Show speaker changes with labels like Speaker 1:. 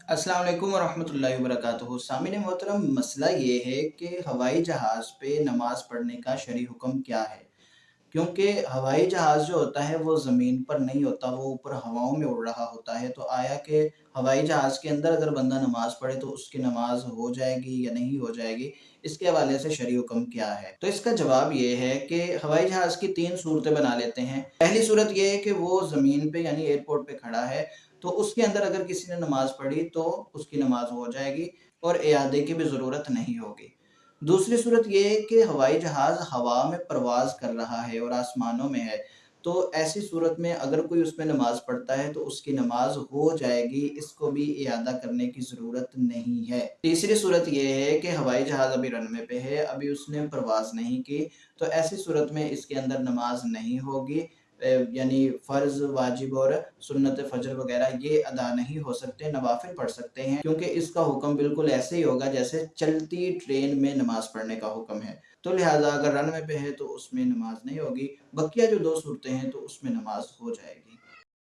Speaker 1: अस्सलाम वालेकुम वरहमतुल्लाहि वबरकातुहू। सामिन मोहतरम, मसला ये है कि हवाई जहाज़ पे नमाज़ पढ़ने का शरई हुक्म क्या है? क्योंकि हवाई जहाज़ जो होता है वो ज़मीन पर नहीं होता, वो ऊपर हवाओं में उड़ रहा होता है। तो आया कि हवाई जहाज़ के अंदर अगर बंदा नमाज़ पढ़े तो उसकी नमाज़ हो जाएगी या नहीं हो जाएगी? इसके हवाले से शरई हुक्म क्या है? तो इसका जवाब ये है कि हवाई जहाज़ की 3 सूरतें बना लेते हैं। पहली सूरत ये है कि वो ज़मीन पे यानी एयरपोर्ट पे खड़ा है, तो उसके अंदर अगर किसी ने नमाज़ पढ़ी तो उसकी नमाज़ हो जाएगी और इआदे की भी ज़रूरत नहीं होगी। दूसरी सूरत ये है कि हवाई जहाज़ हवा में परवाज़ कर रहा है और आसमानों में है, तो ऐसी सूरत में अगर कोई उसमें नमाज़ पढ़ता है तो उसकी नमाज़ हो जाएगी, इसको भी इआदा करने की ज़रूरत नहीं है। तीसरी सूरत ये है कि हवाई जहाज़ अभी रनवे पे है, अभी उसने परवाज़ नहीं की, तो ऐसी सूरत में इसके अंदर नमाज़ नहीं होगी। यानी फ़र्ज़, वाजिब और सुन्नत फ़जर वग़ैरह ये अदा नहीं हो सकते, नवाफ़िल पढ़ सकते हैं, क्योंकि इसका हुक्म बिल्कुल ऐसे ही होगा जैसे चलती ट्रेन में नमाज़ पढ़ने का हुक्म है। तो लिहाज़ा अगर रनवे पे है तो उसमें नमाज़ नहीं होगी, बकिया जो 2 सूरतें हैं तो उसमें नमाज़ हो जाएगी।